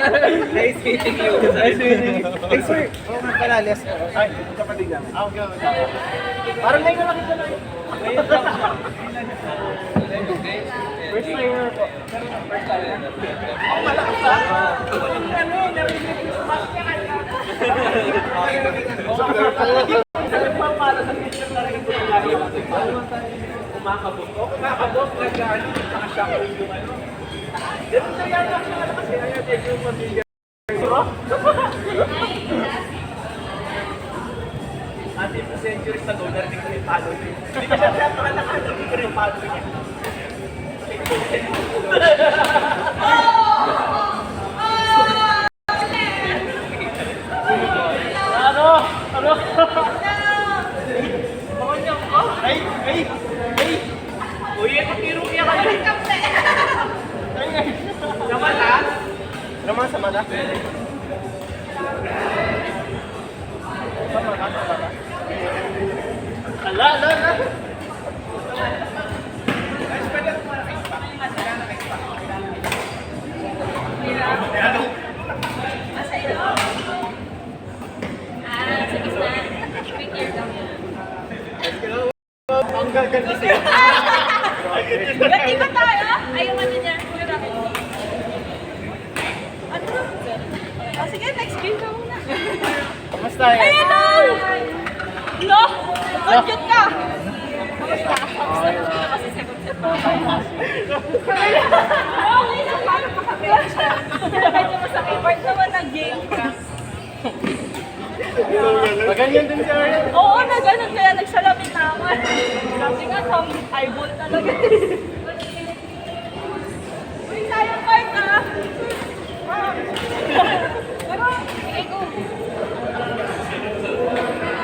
Nice meeting you. Nice meeting you. Hey, sir. Oo nga pala, Les. Ay, kapatid namin. Okay. Parang ngayon na nakita na yun. First timer po. First timer. Ako malakas na. Ano yun, narinig ko sa mas niya kaya. Para sa picture na rin ito. Kumakabot. O, kumakabot. Nakashock yung ano. Ganun na yata siya kasi ayaw din yung pamilya. Ate, sa century sa dollar, hindi ko yung palo niya. Hindi ko siya nakalakad, hindi ko yung palo niya. Ano? Makanya ko? Ay! Uy, tiro niya ka yun. Naman ha? Naman sa mata? Ala! Sa gitna. Quick ear lang yan. Ang gaganda siya. Gati ba tayo? Ayaw ano niya. Ano? Oh, sige, next game ka muna. Kamusta yan? Ayan na! No! Budget ka! Kamusta? Kasi sagot siya. Oh, wait lang. Paano pakapila siya? Medyo masakit. Part naman ng game ka. Maganyan din siya rin. Oo, na ganun. Kaya nagsalamin na ako. Sabi nga, eyeball talaga. Uy, sayang part ah! Pero, sige, go.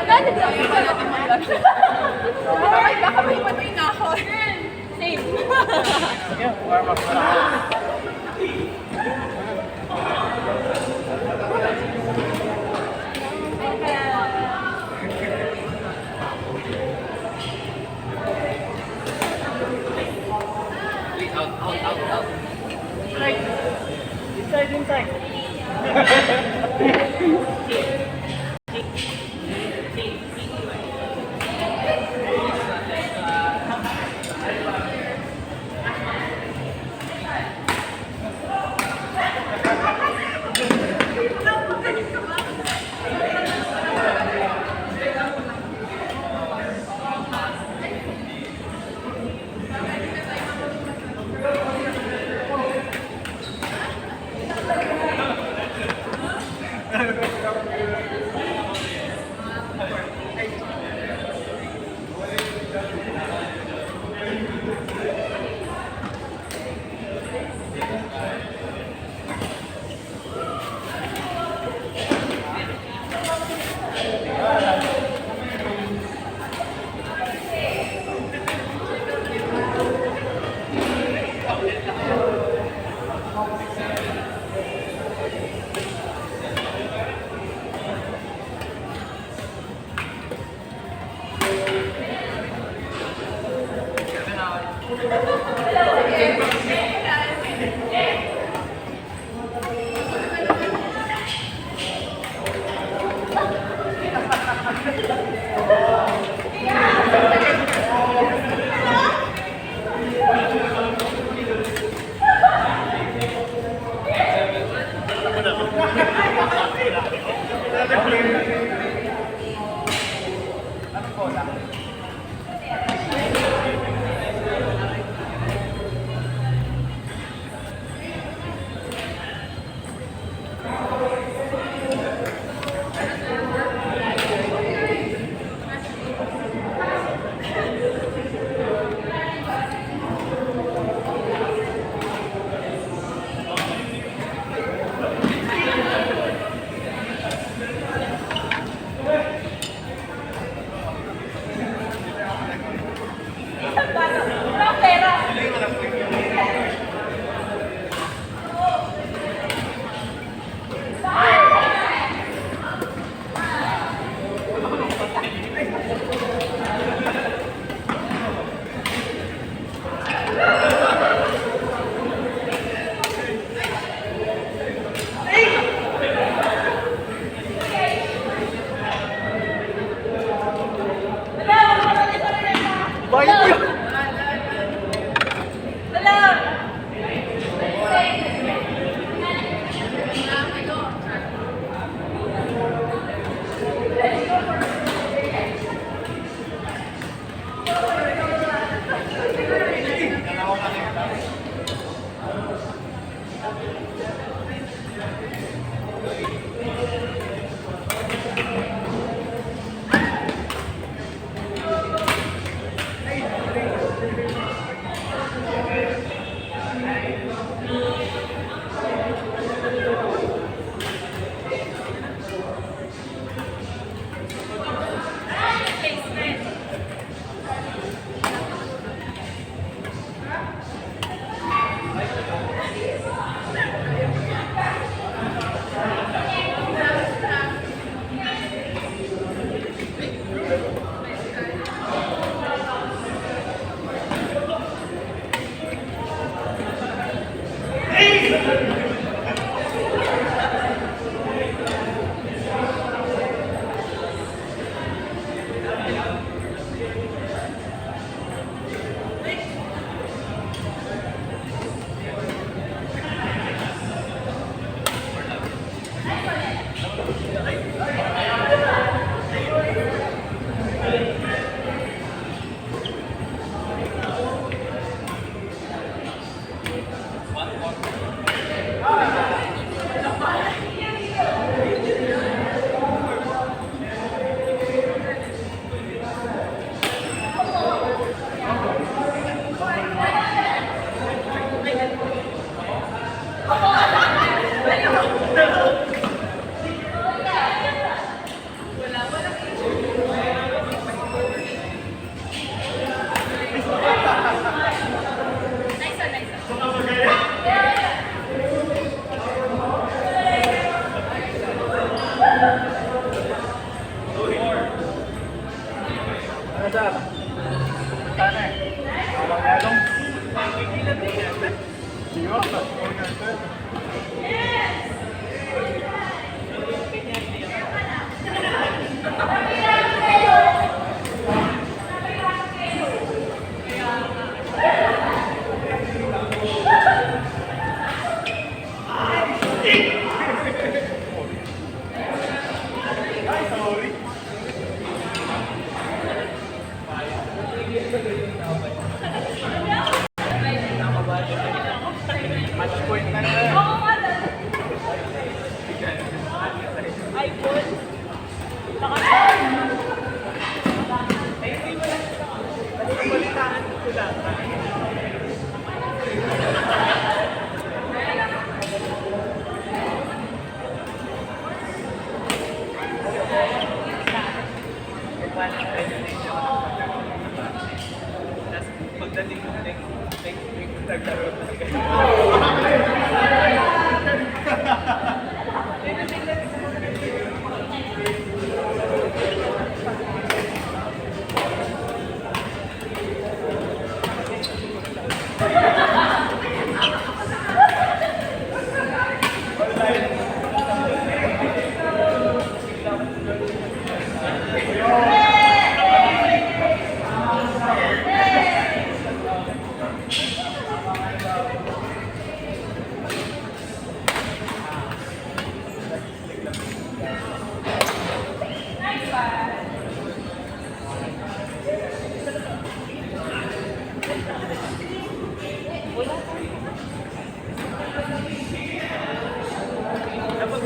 Dati lang yung pala di mag-lunch. Baka may patay na ako. Same. Sige, warm up na ako. Inside.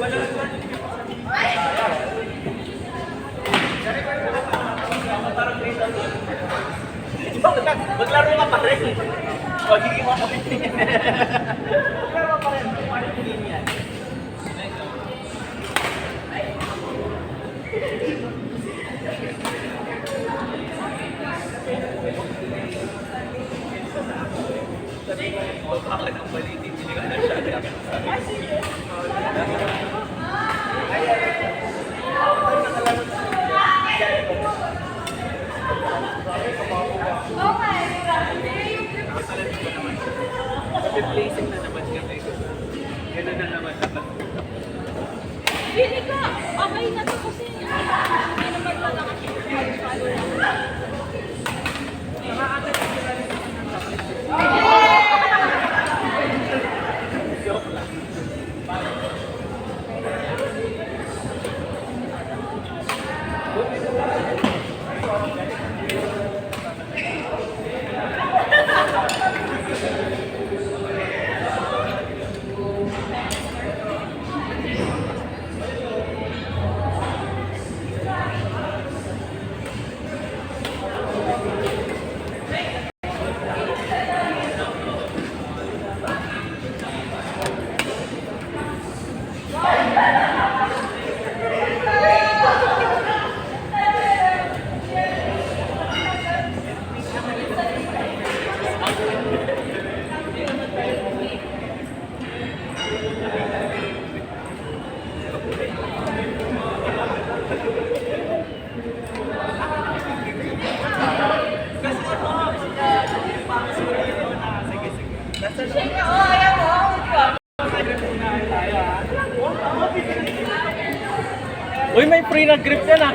Maglaro ka pa rin. Magiging mo kami din. Maglaro pa rin. Paano din yan? Replacing na naman kami. Ganun na naman dapat. Pili ka! Okay na to kasi hindi naman talaga siya mag-follow. Uy, may free na grip yan ah.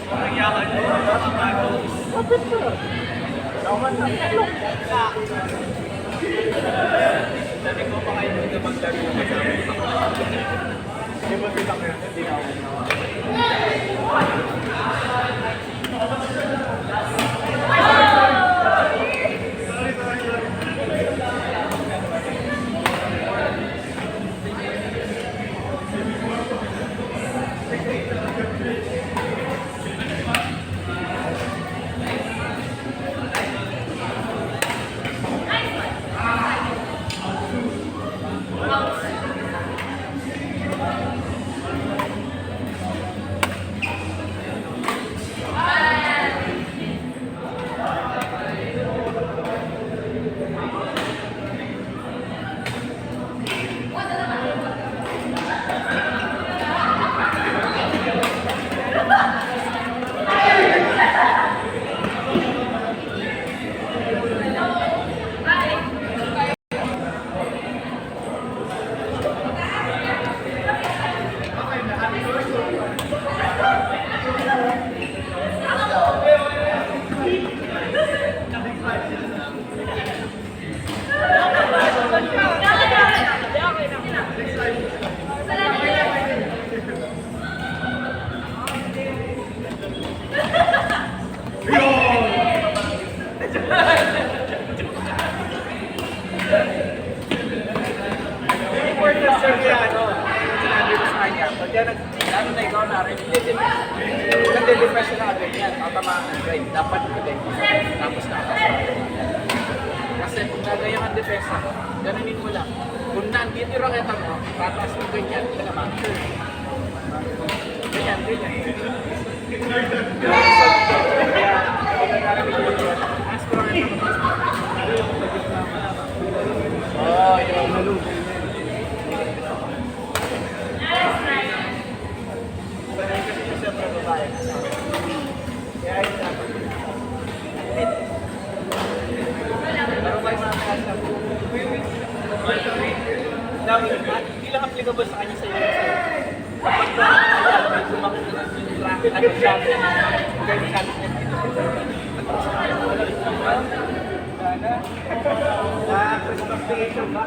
Parang yaman mo, mga matos. Kapit ko. Naman na. Sabi ko pa kayo dito maglaro kasama. Di ba sila kaya? Hindi na ako. Important sir kaya sinabi ko sa kanya, pagka na ikaw na rin, nagde-depression na agad yan, tatamaan ang grade, dapat mag-grade. Tapos nakakasama. Kasi kung gagayang ang depensa mo, ganunin mo lang. Kung nandito yung raketa mo, tataas mo ganyan, ka naman. Ganyan. Ask ko raketa mo. Oh, yung malugay. Hindi lang applicable sa kanya sa iyo. Kapag may sumakit ano siya, ganyan siya. Christmas vacation ba?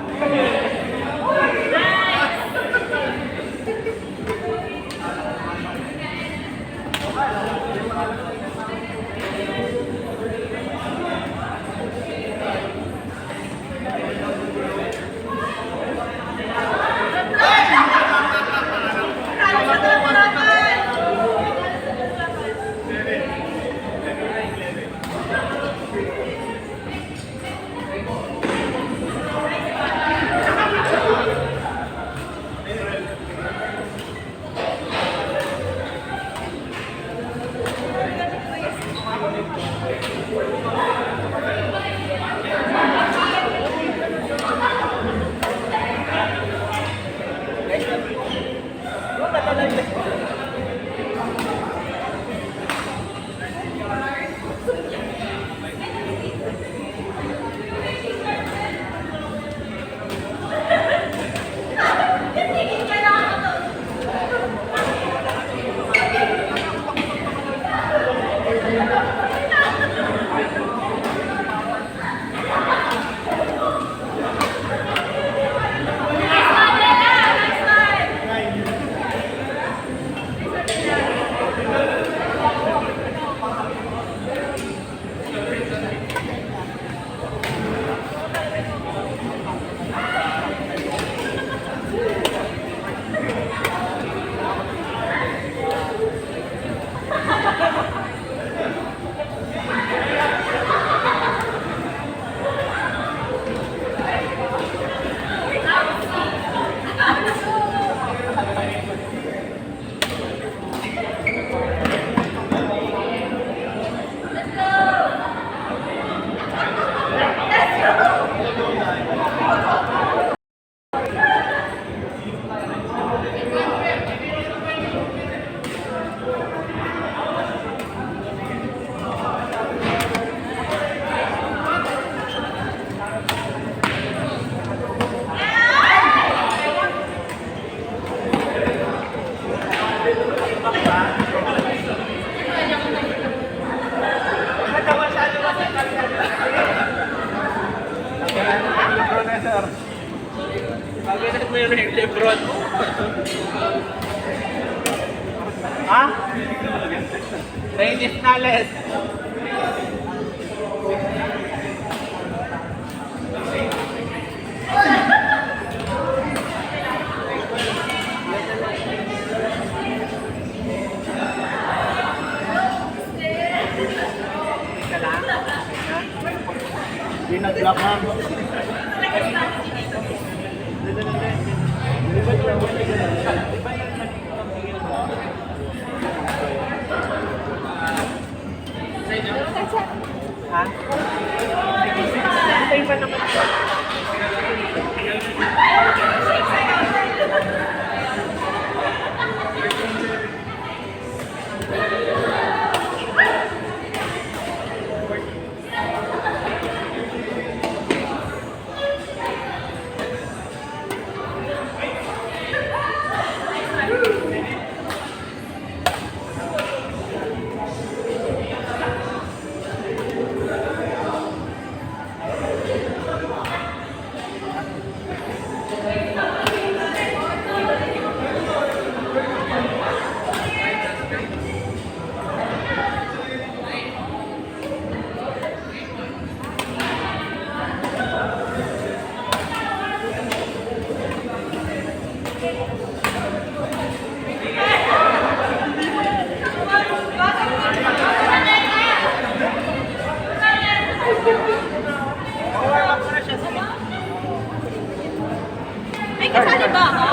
Paganan mo yung Lebron mo. Ha? Reyes Nales. Hindi nag-block ha. Ha? Antay pa naman. May kasali ba ako?